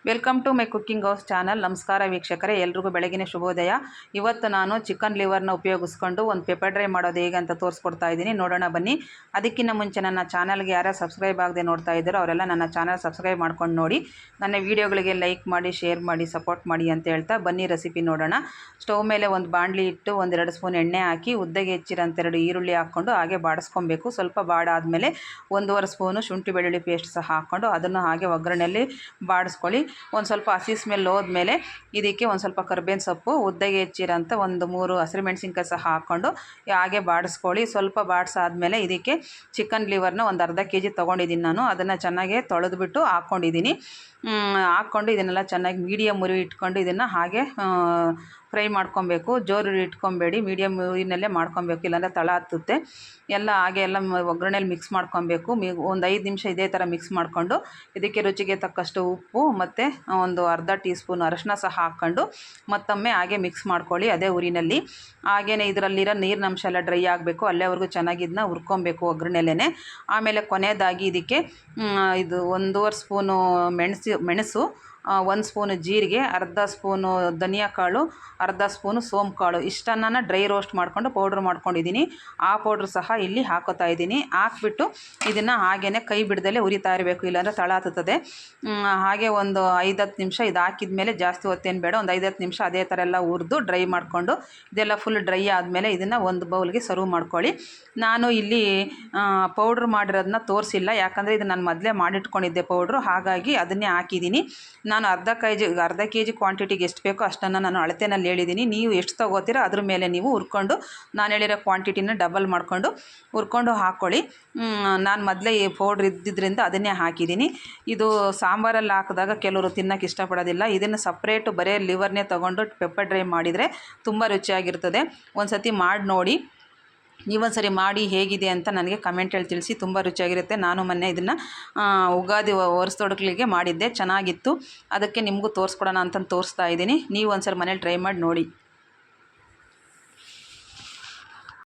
Welcome to my cooking house channel. ನಮಸ್ಕಾರ ವೀಕ್ಷಕರೇ, ಎಲ್ರಿಗೂ ಬೆಳಗಿನ ಶುಭೋದಯ. ಇವತ್ತು ನಾನು ಚಿಕನ್ ಲಿವರ್ನ ಉಪಯೋಗಿಸ್ಕೊಂಡು ಒಂದು ಪೆಪ್ಪರ್ ಡ್ರೈ ಮಾಡೋದು ಹೇಗೆ ಅಂತ ತೋರಿಸ್ಕೊಡ್ತಾ ಇದ್ದೀನಿ. ನೋಡೋಣ ಬನ್ನಿ. ಅದಕ್ಕಿಂತ ಮುಂಚೆ ನನ್ನ ಚಾನಲ್ಗೆ ಯಾರು ಸಬ್ಸ್ಕ್ರೈಬ್ ಆಗದೆ ನೋಡ್ತಾ ಇದ್ದಾರೋ ಅವರೆಲ್ಲ ನನ್ನ ಚಾನಲ್ ಸಬ್ಸ್ಕ್ರೈಬ್ ಮಾಡ್ಕೊಂಡು ನೋಡಿ, ನನ್ನ ವೀಡಿಯೋಗಳಿಗೆ ಲೈಕ್ ಮಾಡಿ, ಶೇರ್ ಮಾಡಿ, ಸಪೋರ್ಟ್ ಮಾಡಿ ಅಂತ ಹೇಳ್ತಾ ಬನ್ನಿ ರೆಸಿಪಿ ನೋಡೋಣ. ಸ್ಟವ್ ಮೇಲೆ ಒಂದು ಬಾಣಲಿ ಇಟ್ಟು 1-2 ಸ್ಪೂನ್ ಎಣ್ಣೆ ಹಾಕಿ ಉದ್ದಗೆ ಹೆಚ್ಚಿರೋಂಥ 2 ಈರುಳ್ಳಿ ಹಾಕ್ಕೊಂಡು ಹಾಗೆ ಬಾಡಿಸ್ಕೊಬೇಕು. ಸ್ವಲ್ಪ ಬಾಡಾದಮೇಲೆ 1.5 ಸ್ಪೂನು ಶುಂಠಿ ಬೆಳ್ಳುಳ್ಳಿ ಪೇಸ್ಟ್ ಸಹ ಹಾಕ್ಕೊಂಡು ಅದನ್ನು ಹಾಗೆ ಒಗ್ಗರಣೆಯಲ್ಲಿ ಬಾಡಿಸ್ಕೊಳ್ಳಿ. ಒಂದು ಸ್ವಲ್ಪ ಹಸಿ ಸ್ಮೆಲ್ ಹೋದ್ಮೇಲೆ ಇದಕ್ಕೆ ಒಂದು ಸ್ವಲ್ಪ ಕರ್ಬೇವಿನ ಸೊಪ್ಪು, ಉದ್ದಗೆ ಹೆಚ್ಚಿರೋಂಥ 1-3 ಹಸಿರುಮೆಣಸಿನ್ಕಾಯಿ ಸಹ ಹಾಕ್ಕೊಂಡು ಹಾಗೆ ಬಾಡಿಸ್ಕೊಳ್ಳಿ. ಸ್ವಲ್ಪ ಬಾಡಿಸಾದ್ಮೇಲೆ ಇದಕ್ಕೆ ಚಿಕನ್ ಲಿವರ್ನ ಒಂದು ಅರ್ಧ kg ತೊಗೊಂಡಿದ್ದೀನಿ ನಾನು. ಅದನ್ನು ಚೆನ್ನಾಗಿ ತೊಳೆದ್ಬಿಟ್ಟು ಹಾಕ್ಕೊಂಡಿದ್ದೀನಿ. ಹಾಕ್ಕೊಂಡು ಇದನ್ನೆಲ್ಲ ಚೆನ್ನಾಗಿ ಮೀಡಿಯಮ್ ಉರಿ ಇಟ್ಕೊಂಡು ಇದನ್ನು ಹಾಗೆ ಫ್ರೈ ಮಾಡ್ಕೊಬೇಕು. ಜೋರು ಉರಿ ಇಟ್ಕೊಬೇಡಿ, ಮೀಡಿಯಮ್ ಉರಿನಲ್ಲೇ ಮಾಡ್ಕೊಬೇಕು, ಇಲ್ಲಾಂದರೆ ತಳ ಹತ್ತುತ್ತೆ. ಎಲ್ಲ ಹಾಗೆ ಎಲ್ಲ ಒಗ್ಗರಣೆಲಿ ಮಿಕ್ಸ್ ಮಾಡ್ಕೊಬೇಕು. ಒಂದು 5 ನಿಮಿಷ ಇದೇ ಥರ ಮಿಕ್ಸ್ ಮಾಡಿಕೊಂಡು ಇದಕ್ಕೆ ರುಚಿಗೆ ತಕ್ಕಷ್ಟು ಉಪ್ಪು ಮತ್ತು ಒಂದು ಅರ್ಧ ಟೀ ಸ್ಪೂನ್ ಅರಶಿನ ಸಹ ಹಾಕ್ಕೊಂಡು ಮತ್ತೊಮ್ಮೆ ಹಾಗೆ ಮಿಕ್ಸ್ ಮಾಡ್ಕೊಳ್ಳಿ ಅದೇ ಉರಿನಲ್ಲಿ. ಹಾಗೆಯೇ ಇದರಲ್ಲಿರೋ ನೀರಿನ ಅಂಶ ಎಲ್ಲ ಡ್ರೈ ಆಗಬೇಕು, ಅಲ್ಲೇವರೆಗೂ ಚೆನ್ನಾಗಿ ಇದನ್ನ ಹುರ್ಕೊಬೇಕು ಒಗ್ಗರಣೆಲೇ. ಆಮೇಲೆ ಕೊನೆಯದಾಗಿ ಇದಕ್ಕೆ ಇದು 1.5 ಸ್ಪೂನು ಮೆಣಸು, 1 ಸ್ಪೂನು ಜೀರಿಗೆ, ಅರ್ಧ ಸ್ಪೂನು ಧನಿಯಾ ಕಾಳು, ಅರ್ಧ ಸ್ಪೂನು ಸೋಂಪು ಕಾಳು, ಇಷ್ಟನ್ನು ಡ್ರೈ ರೋಸ್ಟ್ ಮಾಡ್ಕೊಂಡು ಪೌಡ್ರ್ ಮಾಡ್ಕೊಂಡಿದ್ದೀನಿ. ಆ ಪೌಡ್ರ್ ಸಹ ಇಲ್ಲಿ ಹಾಕೋತಾ ಇದ್ದೀನಿ. ಹಾಕ್ಬಿಟ್ಟು ಇದನ್ನು ಹಾಗೇ ಕೈ ಬಿಡದಲ್ಲೇ ಉರಿತಾ ಇರಬೇಕು, ಇಲ್ಲಾಂದರೆ ತಳ ಹತ್ತುತ್ತದೆ. ಹಾಗೆ ಒಂದು 5-10 ನಿಮಿಷ ಇದು ಹಾಕಿದ ಮೇಲೆ, ಜಾಸ್ತಿ ಹೊತ್ತೇನು ಬೇಡ, ಒಂದು 5-10 ನಿಮಿಷ ಅದೇ ಥರ ಎಲ್ಲ ಹುರಿದು ಡ್ರೈ ಮಾಡಿಕೊಂಡು ಇದೆಲ್ಲ ಫುಲ್ ಡ್ರೈ ಆದಮೇಲೆ ಇದನ್ನು ಒಂದು ಬೌಲ್ಗೆ ಸರ್ವ್ ಮಾಡ್ಕೊಳ್ಳಿ. ನಾನು ಇಲ್ಲಿ ಪೌಡ್ರ್ ಮಾಡಿರೋದನ್ನ ತೋರಿಸಿಲ್ಲ, ಯಾಕಂದರೆ ಇದು ನಾನು ಮೊದಲೇ ಮಾಡಿಟ್ಕೊಂಡಿದ್ದೆ ಪೌಡ್ರು, ಹಾಗಾಗಿ ಅದನ್ನೇ ಹಾಕಿದ್ದೀನಿ. ನಾನು ಅರ್ಧ ಕೆ ಜಿ ಕ್ವಾಂಟಿಟಿಗೆ ಎಷ್ಟು ಬೇಕೋ ಅಷ್ಟನ್ನು ನಾನು ಅಳತೆನಲ್ಲಿ ಹೇಳಿದ್ದೀನಿ. ನೀವು ಎಷ್ಟು ತೊಗೋತೀರೋ ಅದ್ರ ಮೇಲೆ ನೀವು ಹುರ್ಕೊಂಡು ನಾನು ಹೇಳಿರೋ ಕ್ವಾಂಟಿಟಿನ ಡಬಲ್ ಮಾಡಿಕೊಂಡು ಹುರ್ಕೊಂಡು ಹಾಕ್ಕೊಳ್ಳಿ. ನಾನು ಮೊದಲೇ ಈ ಪೌಡ್ರ್ ಇದ್ದಿದ್ದರಿಂದ ಅದನ್ನೇ ಹಾಕಿದ್ದೀನಿ. ಇದು ಸಾಂಬಾರಲ್ಲಿ ಹಾಕಿದಾಗ ಕೆಲವರು ತಿನ್ನೋಕ್ಕೆ ಇಷ್ಟಪಡೋದಿಲ್ಲ. ಇದನ್ನು ಸಪ್ರೇಟು ಬರೀ ಲಿವರ್ನೇ ತೊಗೊಂಡು ಪೆಪ್ಪರ್ ಡ್ರೈ ಮಾಡಿದರೆ ತುಂಬ ರುಚಿಯಾಗಿರ್ತದೆ. ಒಂದು ಸತಿ ಮಾಡಿ ನೋಡಿ. ನೀವೊಂದು ಸರಿ ಮಾಡಿ ಹೇಗಿದೆ ಅಂತ ನನಗೆ ಕಮೆಂಟಲ್ಲಿ ತಿಳಿಸಿ. ತುಂಬ ರುಚಿಯಾಗಿರುತ್ತೆ. ನಾನು ಮೊನ್ನೆ ಇದನ್ನು ಉಗಾದಿ ವರ್ಷದೊಡಕಲಿಗೆ ಮಾಡಿದ್ದೆ, ಚೆನ್ನಾಗಿತ್ತು. ಅದಕ್ಕೆ ನಿಮಗೂ ತೋರಿಸ್ಕೊಡೋಣ ಅಂತ ತೋರಿಸ್ತಾ ಇದ್ದೀನಿ. ನೀವು ಒಂದು ಸರಿ ಮನೇಲಿ ಟ್ರೈ ಮಾಡಿ ನೋಡಿ.